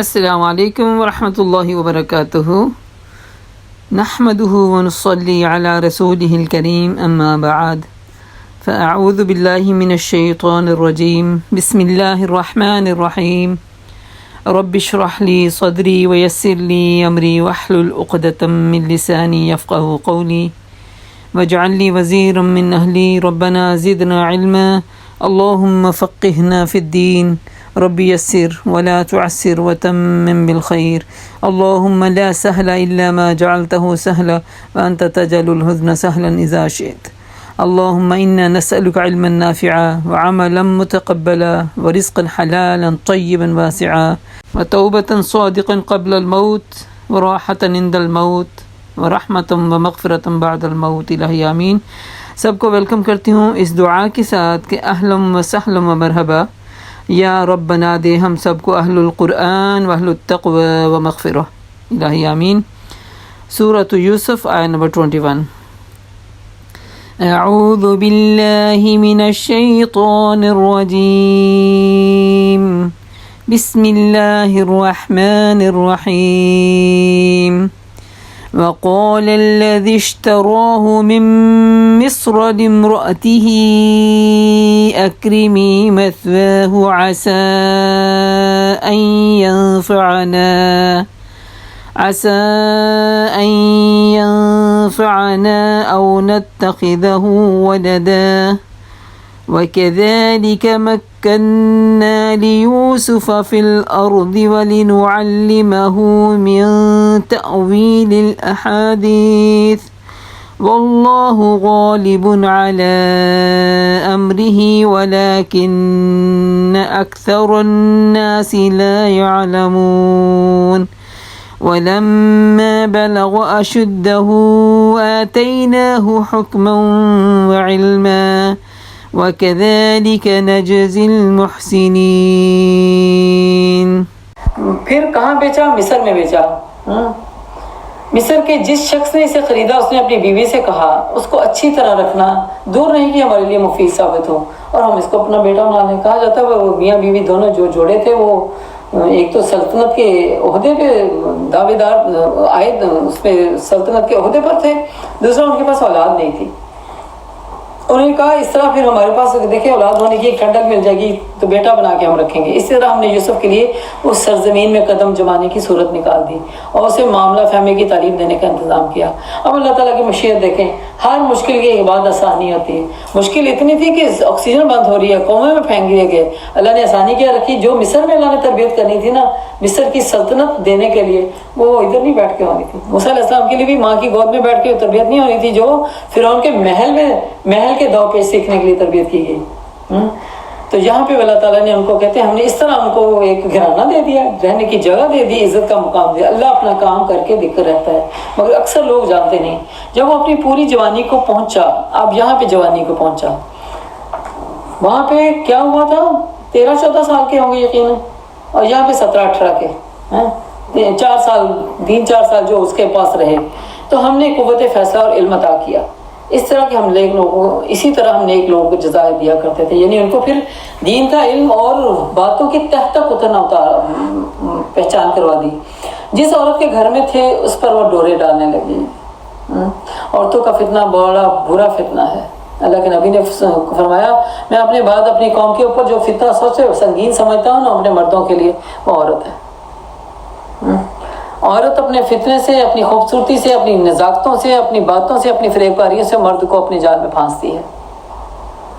السلام علیکم ورحمۃ اللہ وبرکاتہ نحمده ونصلی علی رسوله الکریم اما بعد فاعوذ باللہ من الشیطان الرجیم بسم اللہ الرحمن الرحیم رب اشرح لی صدری ویسر لی امری واحلل عقدۃ من لسانی یفقهوا قولی واجعل لی وزیرا من اہلی ربنا زدنا علما اللہم فقہنا فی الدین رب یسر ولا تعسر وتمم بالخیر اللهم لا سهل الا ما جعلته سهلا وانت تجعل الحزن سهلا اذا شئت اللهم انا نسألك علما نافعا وعملا متقبلا ورزقا حلالا طيبا واسعا وتوبة صادقا قبل الموت وراحة عند الموت ورحمة ومغفرة بعد الموت الہی آمین۔ سب کو ویلکم کرتی ہوں اس دعا کے ساتھ کہ اہلا وسہلا ومرحبا، یا رب بنا دے ہم سب کو اہل القرآن و اہل التقوی و مغفرہ، الہی آمین۔ سورۃ یوسف آیہ نمبر 21۔ اعوذ باللہ من الشیطان الرجیم بسم اللہ الرحمن الرحیم۔ وقال الذي اشتراه من مصر لامرأته أكرمي مثواه عسى أن ينفعنا أو نتخذه ولدا وكذلك مكنا ليوسف في الأرض ولنعلمه من تأويل الأحاديث والله غالب على أمره ولكن أكثر الناس لا يعلمون ولما بلغ أشده آتيناه حكما وعلما وَكَذَلِكَ نَجْزِي الْمُحْسِنِينَ۔ پھر کہاں بیچا؟ مصر میں بیچا۔ مصر کے جس شخص نے اسے خریدا اس نے اپنی بیوی سے کہا اس کو اچھی طرح رکھنا، دور نہیں کہ ہمارے لیے مفید ثابت ہو اور ہم اس کو اپنا بیٹا بنا لیں۔ کہا جاتا ہے وہ میاں بیوی دونوں جو جوڑے تھے وہ ایک تو سلطنت کے عہدے پہ دعوے دار آئے، اس پہ سلطنت کے عہدے پر تھے، دوسرا ان کے پاس اولاد نہیں تھی۔ انہوں نے کہا اس طرح پھر ہمارے پاس دیکھیں اولاد ہونے کی ایک ٹھنڈک مل جائے گی تو بیٹا بنا کے ہم رکھیں گے۔ اسی طرح ہم نے یوسف کے لیے اس سرزمین میں قدم جمانے کی صورت نکال دی اور اسے معاملہ فہمی کی تعلیم دینے کا انتظام کیا۔ اب اللہ تعالیٰ کی مشیت دیکھیں، ہر مشکل کی ایک بعد آسانی ہوتی ہے۔ مشکل اتنی تھی کہ آکسیجن بند ہو رہی ہے، قومیں میں پھینک دیے گئے، اللہ نے آسانی کیا رکھی۔ جو مصر میں اللہ نے تربیت کرنی تھی نا مصر کی سلطنت دینے کے لیے، وہ ادھر نہیں بیٹھ کے ہونی تھی۔ موسیٰ علیہ السلام کے لیے بھی ماں کی گود میں بیٹھ کے تربیت نہیں ہونی تھی، جو فرعون کے محل کے دو پیش سیکھنے کے لیے تربیت کی گئی۔ تو یہاں پہ اللہ تعالیٰ نے ان کو کہتے ہیں ہم نے اس طرح ان کو ایک گھرانہ دے دیا، رہنے کی جگہ دے دی، عزت کا مقام دیا۔ اللہ اپنا کام کر کے ذکر رہتا ہے مگر اکثر لوگ جانتے نہیں۔ جب وہ اپنی پوری جوانی کو پہنچا، اب یہاں پہ جوانی کو پہنچا، وہاں پہ کیا ہوا تھا؟ 13-14 سال کے ہوں گے یقیناً، اور یہاں پہ 17-18 کے، 4 سال 3-4 سال جو اس کے پاس رہے۔ تو ہم نے قوت فیصلہ اور علم عطا کیا، اس طرح کہ ہم نیک لوگوں کو اسی طرح ہم نیک لوگوں کو جزائے دیا کرتے تھے، یعنی ان کو پھر دین کا علم اور باتوں کی تہ تک اترنا پہچان کروا دی۔ جس عورت کے گھر میں تھے اس پر وہ ڈورے ڈالنے لگی۔ عورتوں کا فتنہ بڑا برا فتنہ ہے۔ اللہ کے نبی نے فرمایا میں اپنے بعد اپنی قوم کے اوپر جو فتنہ سوچے سنگین سمجھتا ہوں نا اپنے مردوں کے لیے، وہ عورت ہے۔ عورت اپنے فتنے سے، اپنی خوبصورتی سے، اپنی نزاکتوں سے، اپنی باتوں سے، اپنی فریب کاریوں سے مرد کو اپنے جال میں پھانستی ہے۔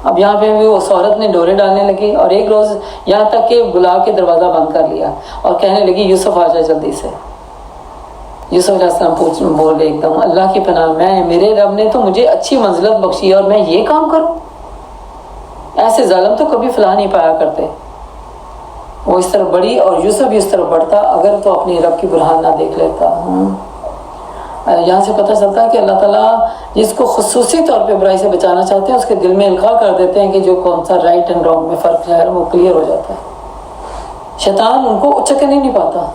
اب یہاں پہ بھی اس عورت نے ڈورے ڈالنے لگی اور ایک روز یہاں تک کہ بلا کے دروازہ بند کر لیا اور کہنے لگی یوسف آ جائے جلدی سے۔ یوسف علیہ السلام بول گئے ایک دم اللہ کی پناہ، میرے رب نے تو مجھے اچھی منزلت بخشی ہے اور میں یہ کام کروں؟ ایسے ظالم تو کبھی فلاح نہیں پایا کرتے۔ وہ اس طرح بڑی اور یوسف بھی اس طرح بڑھتا اگر تو اپنی رب کی برہان نہ دیکھ لیتا۔ یہاں سے پتہ چلتا ہے کہ اللہ تعالیٰ جس کو خصوصی طور پہ برائی سے بچانا چاہتے ہیں اس کے دل میں القاء کر دیتے ہیں کہ جو کون سا رائٹ اینڈ رانگ میں فرق ہے وہ کلیئر ہو جاتا ہے۔ شیطان ان کو اچکنے نہیں پاتا۔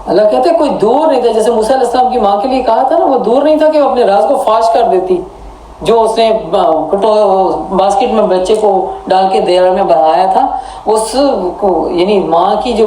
اللہ کہتے ہیں کوئی دور نہیں تھا، جیسے موسیٰ علیہ السلام کی ماں کے لیے کہا تھا نا، وہ دور نہیں تھا کہ وہ اپنے راز کو فاش کر دیتی۔ جو اس نے باسکٹ میں بچے کو ڈال کے دیار میں بڑھایا تھا، اس کو یعنی ماں کی جو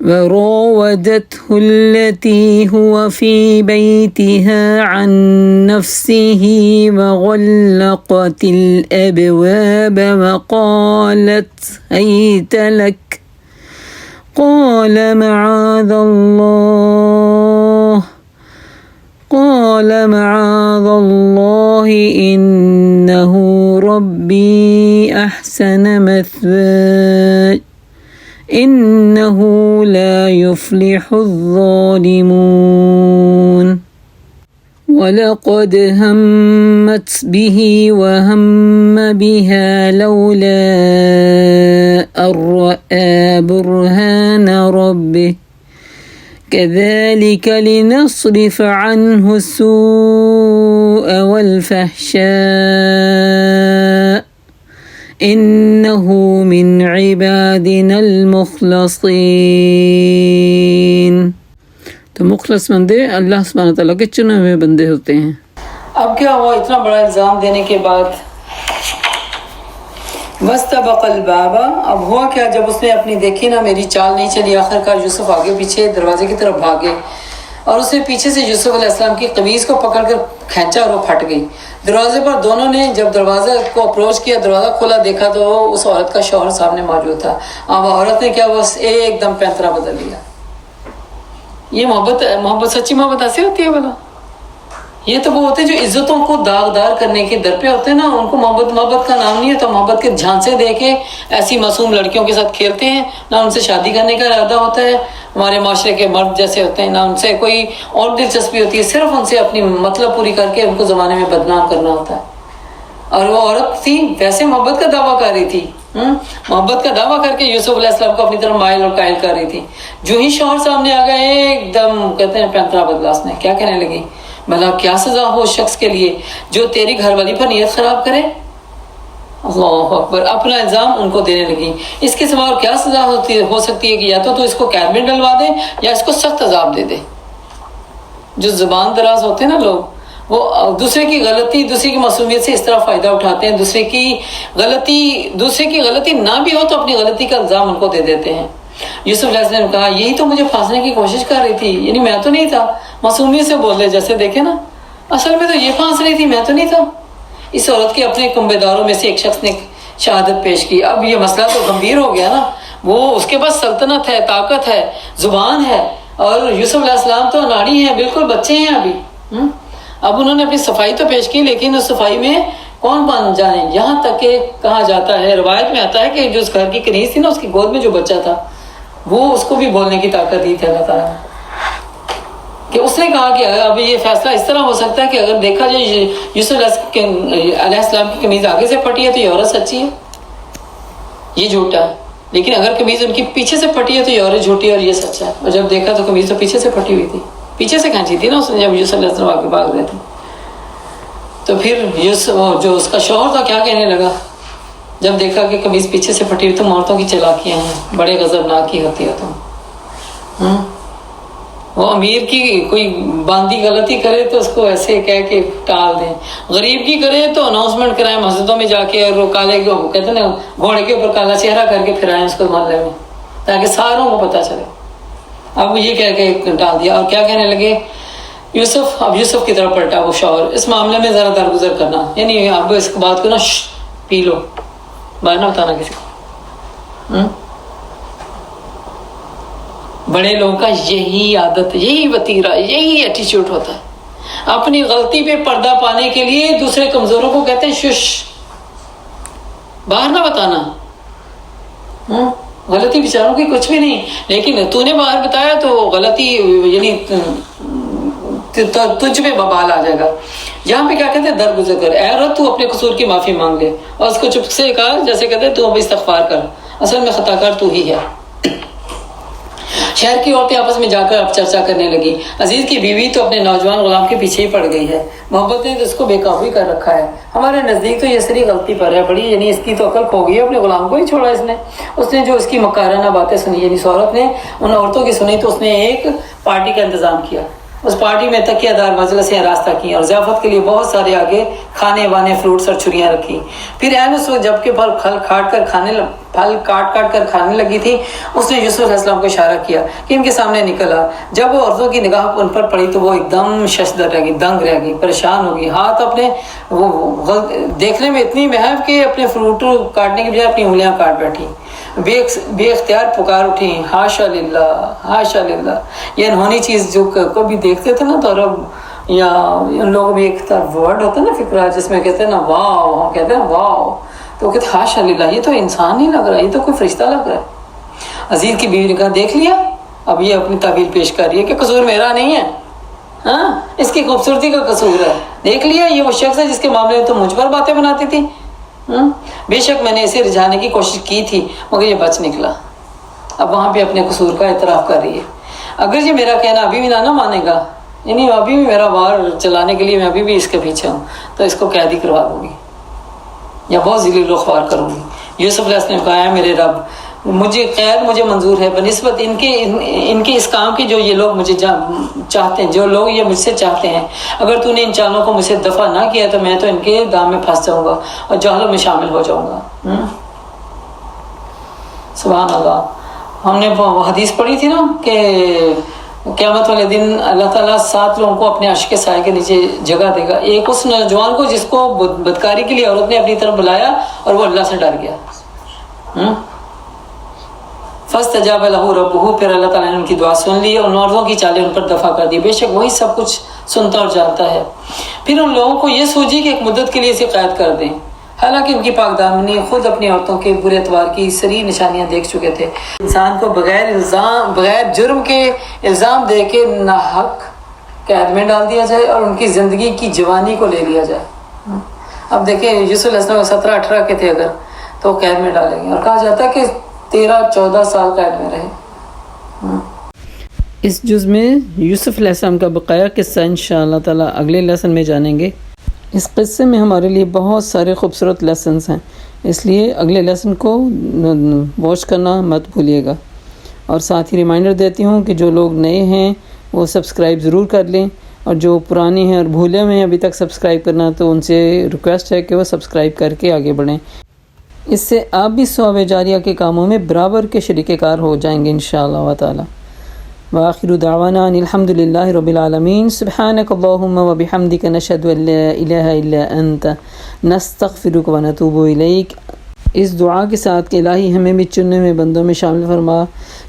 وراودته التي هو في بيتها عن نفسه وغلقت الأبواب وقالت هيت لك قال معاذ الله إنه ربي أحسن مثواي إنه لا يفلح الظالمون ولقد همت به وهم بها لولا أن رأى برهان ربه كذلك لنصرف عنه السوء والفحشاء إنه من عبادنا المخلصين۔ تو مخلص بندے اللہ سبحانہ تعالیٰ کے چنے ہوئے بندے ہوتے ہیں۔ اب کیا ہوا، اتنا بڑا الزام دینے کے بعد واستبق الباب، اب ہوا کیا، جب اس نے اپنی دیکھی نا میری چال نہیں چلی، آخر کار یوسف آگے پیچھے دروازے کی طرف بھاگے اور اس نے پیچھے سے یوسف علیہ السلام کی قمیض کو پکڑ کر کھینچا اور وہ پھٹ گئی۔ دروازے پر دونوں نے جب دروازہ کو اپروچ کیا، دروازہ کھولا، دیکھا تو اس عورت کا شوہر سامنے موجود تھا۔ اب عورت نے کیا، بس ایک دم پینترا بدل لیا۔ یہ محبت سچی محبت ایسی ہوتی ہے بلا؟ یہ تو وہ ہوتے ہیں جو عزتوں کو داغدار کرنے کے در پہ ہوتے ہیں نا، ان کو محبت کا نام نہیں ہے، تو محبت کے جھانسے دے کے ایسی معصوم لڑکیوں کے ساتھ کھیلتے ہیں، نہ ان سے شادی کرنے کا ارادہ ہوتا ہے، ہمارے معاشرے کے مرد جیسے ہوتے ہیں، نہ ان سے کوئی اور دلچسپی ہوتی ہے، صرف ان سے اپنی مطلب پوری کر کے ان کو زمانے میں بدنام کرنا ہوتا ہے۔ اور وہ عورت تھی ویسے محبت کا دعویٰ کر رہی تھی، محبت کا دعویٰ کر کے یوسف علیہ السلام کو اپنی طرف مائل اور قائل کر رہی تھی۔ جو ہی شوہر سامنے آ گئے ایک دم کہتے ہیں پینترا بدلا، اس نے کیا کہنے لگی، بھلا کیا سزا ہو اس شخص کے لیے جو تیری گھر والی پر نیت خراب کرے۔ اللہ اکبر، اپنا الزام ان کو دینے لگی۔ اس کے سوا اور کیا سزا ہو سکتی ہے کہ یا تو اس کو قید میں ڈلوا دے یا اس کو سخت عذاب دے دے۔ جو زبان دراز ہوتے ہیں نا لوگ، وہ دوسرے کی غلطی، دوسرے کی معصومیت سے اس طرح فائدہ اٹھاتے ہیں، دوسرے کی غلطی نہ بھی ہو تو اپنی غلطی کا الزام ان کو دے دیتے ہیں۔ یوسف علیہ السلام نے کہا یہی تو مجھے پھانسنے کی کوشش کر رہی تھی، یعنی میں تو نہیں تھا، معصومیت سے بول رہے جیسے دیکھے نا، اصل میں تو یہ پھانس رہی تھی، میں تو نہیں تھا۔ اس عورت کے اپنے کنبے داروں میں سے ایک شخص نے شہادت پیش کی۔ اب یہ مسئلہ تو گمبھیر ہو گیا نا، وہ اس کے پاس سلطنت ہے، طاقت ہے، زبان ہے، اور یوسف علیہ السلام تو اناڑی ہیں، بالکل بچے ہیں ابھی۔ اب انہوں نے اپنی صفائی تو پیش کی، لیکن اس صفائی میں کون مان جانے، یہاں تک کہ کہا جاتا ہے، روایت میں آتا ہے کہ جو اس گھر کی کنیز تھی نا، اس کی گود میں جو بچہ تھا وہ اس کو بھی بولنے کی طاقت دی تھی اللہ تعالیٰ نے، کہ اس نے کہا کہ اب یہ فیصلہ اس طرح ہو سکتا ہے کہ اگر دیکھا جائے یوسف علیہ السلام کی قمیض آگے سے پھٹی ہے تو یہ عورت سچی ہے، یہ جھوٹا ہے، لیکن اگر قمیض ان کی پیچھے سے پھٹی ہے تو یہ عورت جھوٹی ہے اور یہ سچا ہے۔ اور جب دیکھا تو قمیض تو پیچھے سے پھٹی ہوئی تھی، پیچھے سے کھینچی تھی نا اس نے جب یوسف علیہ السلام آگے بھاگ رہے تھے۔ تو پھر جو اس کا شوہر تھا کیا کہنے لگا جب دیکھا کہ قمیض پیچھے سے پھٹی ہوئی، تم عورتوں کی چالاکیاں ہیں، بڑے غضبناک کی ہوتی ہے تم۔ وہ امیر کی کوئی باندھی غلطی کرے تو اس کو ایسے کہہ کے ٹال دیں، غریب کی کرے تو اناؤنسمنٹ کرائیں مسجدوں میں جا کے، اور وہ کالے کو کہتے ہیں نا گھوڑے کے اوپر کالا چہرہ کر کے پھرائیں اس کو محلے میں تاکہ ساروں کو پتہ چلے۔ اب یہ کہہ کے ٹال دیا، اور کیا کہنے لگے اب یوسف کی طرف پلٹا وہ شوہر، اس معاملے میں ذرا درگزر کرنا، یعنی اب اس بات کو نا پی لو، باہر نہ بتانا کسی کو۔ بڑے لوگوں کا یہی عادت، یہی وتیرہ، یہی ایٹیچیوڈ ہوتا ہے، اپنی غلطی پہ پردہ پانے کے لیے دوسرے کمزوروں کو کہتے ہیں شش، باہر نہ بتانا۔ غلطی بیچاروں کی کچھ بھی نہیں، لیکن تو نے باہر بتایا تو غلطی یعنی تجھ پہ ببال آ جائے گا۔ یہاں پہ کیا کہتے ہیں درگزر کر، اے عورت تو اپنے قصور کی معافی مانگ لے، اور اس کو چپ سے کہا جیسے کہتے ہیں تو اب استغفار کر، اصل میں خطا کار تو ہی ہے۔ شہر کی عورتیں آپس میں جا کر اب چرچا کرنے لگی، عزیز کی بیوی تو اپنے نوجوان غلام کے پیچھے ہی پڑ گئی ہے، محبت نے تو اس کو بے قابو کر رکھا ہے، ہمارے نزدیک تو یہ سری غلطی پر ہے بڑی، یعنی اس کی تو عقل کھو گئی ہے، اپنے غلام کو ہی چھوڑا اس نے جو اس کی مکارانہ باتیں سنی، یعنی اس عورت نے ان عورتوں کی سنی تو اس نے ایک پارٹی کا انتظام کیا، اس پارٹی میں تکیہ دار مجلسیں راستہ کی اور ضیافت کے لیے بہت سارے آگے کھانے وانے فروٹس اور چھریاں رکھی۔ پھر اس وقت جب کہ پھل کاٹ کر کھانے لگی تھی، اس نے یوسف علیہ السلام کو اشارہ کیا کہ ان کے سامنے نکل آ۔ جب وہ عورتوں کی نگاہ ان پر پڑی تو وہ ایک دم ششدر رہ گئی، دنگ رہ گئی، پریشان ہو گئی، ہاتھ اپنے دیکھنے میں اتنی محب کہ اپنے فروٹ کاٹنے کے بجائے اپنی انگلیاں کاٹ بیٹھی، بے اختیار پکار اٹھی، ہاشا للہ ہاشا للہ۔ یہ انہونی چیز جو کبھی دیکھتے تھے نا تو عرب یا ان لوگوں میں ایک ورڈ ہوتا ہے نا فکرہ، جس میں کہتے ہیں نا واو، ہم کہتے ہیں واو، تو وہ کہتے ہیں ہاشا للہ، یہ تو انسان نہیں لگ رہا، یہ تو کوئی فرشتہ لگ رہا ہے۔ عزیز کی بیوی نے کہا دیکھ لیا، اب یہ اپنی تعبیر پیش کر رہی ہے کہ قصور میرا نہیں ہے، ہاں اس کی خوبصورتی کا قصور ہے، دیکھ لیا یہ وہ شخص ہے جس کے معاملے میں تو مجھ پر باتیں بناتی تھی، بے شک میں نے اسے رجھانے کی کوشش کی تھی مگر یہ بچ نکلا۔ اب وہاں پہ اپنے قصور کا اعتراف کر رہی ہے، اگر یہ میرا کہنا ابھی بھی نہ مانے گا، یعنی ابھی بھی میرا وار چلانے کے لیے میں ابھی بھی اس کے پیچھے ہوں، تو اس کو قیدی کروا دوں گی یا بہت ذلیل و خوار کروں گی۔ یوسف علیہ السلام نے کہا ہے میرے رب، مجھے منظور ہے بنسبت ان کے اس کام کی جو یہ لوگ مجھے چاہتے ہیں، جو لوگ یہ مجھ سے چاہتے ہیں، اگر تو نے ان چالوں کو مجھ سے دفع نہ کیا تو میں تو ان کے دام میں پھنس جاؤں گا اور جہلوں میں شامل ہو جاؤں گا۔ سبحان اللہ۔ ہم نے حدیث پڑھی تھی نا کہ قیامت والے دن اللہ تعالیٰ 7 لوگوں کو اپنے عرش کے سائے کے نیچے جگہ دے گا، ایک اس نوجوان کو جس کو بدکاری کے لیے عورت نے اپنی طرف بلایا اور وہ اللہ سے ڈر گیا، فاستجاب له ربه، پھر اللہ تعالیٰ نے ان کی دعا سن لی اور ان عورتوں کی چالیں ان پر دفع کر دی، بے شک وہی سب کچھ سنتا اور جانتا ہے۔ پھر ان لوگوں کو یہ سوچی کہ ایک مدت کے لیے اسے قید کر دیں، حالانکہ ان کی پاک دامنی خود اپنی عورتوں کے برے اتوار کی سری نشانیاں دیکھ چکے تھے۔ انسان کو بغیر جرم کے الزام دے کے ناحق قید میں ڈال دیا جائے اور ان کی زندگی کی جوانی کو لے لیا جائے۔ اب دیکھیں یوسف علیہ السلام 17-18 کے تھے اگر تو قید میں ڈالیں گے، اور کہا جاتا ہے کہ 13-14 سال قید میں رہے۔ اس جز میں یوسف علیہ السلام کا بقایا قصہ انشاءاللہ تعالی اگلے لیسن میں جانیں گے۔ اس قصے میں ہمارے لیے بہت سارے خوبصورت لیسنز ہیں، اس لیے اگلے لیسن کو واچ کرنا مت بھولیے گا، اور ساتھ ہی ریمائنڈر دیتی ہوں کہ جو لوگ نئے ہیں وہ سبسکرائب ضرور کر لیں، اور جو پرانے ہیں اور بھولے ہوئے ہیں ابھی تک سبسکرائب کرنا تو ان سے ریکویسٹ ہے کہ وہ سبسکرائب کر کے آگے بڑھیں، اس سے آپ بھی ثواب جاریہ کے کاموں میں برابر کے شریک کار ہو جائیں گے انشاءاللہ تعالی۔ وآخر دعوانا ان الحمد للہ رب العالمین، سبحانک اللہم وبحمدک، نشہد ان لا الہ الا انت، نستغفرک ونتوب الیک۔ اس دعا کے ساتھ کہ الہی ہمیں بھی چنے ہوئے بندوں میں شامل فرما،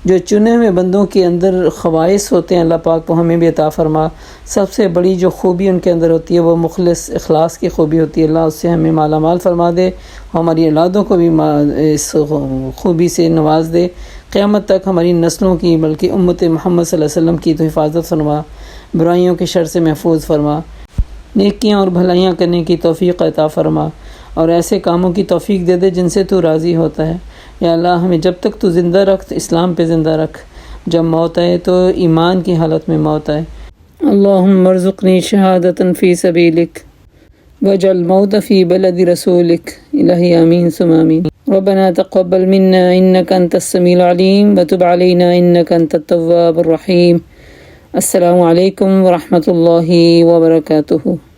جو چنے ہوئے بندوں کے اندر خواص ہوتے ہیں اللہ پاک وہ ہمیں بھی عطا فرما۔ سب سے بڑی جو خوبی ان کے اندر ہوتی ہے وہ مخلص اخلاص کی خوبی ہوتی ہے، اللہ اس سے ہمیں مالا مال فرما دے، ہماری اولادوں کو بھی اس خوبی سے نواز دے، قیامت تک ہماری نسلوں کی بلکہ امت محمد صلی اللہ علیہ وسلم کی تو حفاظت فرما، برائیوں کے شر سے محفوظ فرما، نیکیاں اور بھلائیاں کرنے کی توفیق عطا فرما، اور ایسے کاموں کی توفیق دے دے جن سے تو راضی ہوتا ہے۔ یا اللہ ہمیں جب تک تو زندہ رکھ، اسلام پہ زندہ رکھ، جب موت آئے تو ایمان کی حالت میں موت آئے۔ اللہم ارزقنی شہادتا فی سبیلک واجعل الموت فی بلد رسولک، الہی آمین ثم آمین۔ ربنا تقبل منا انک انت السمیع العلیم وتب علینا انک انت التواب الرحیم۔ السلام علیکم ورحمۃ اللہ وبرکاتہ۔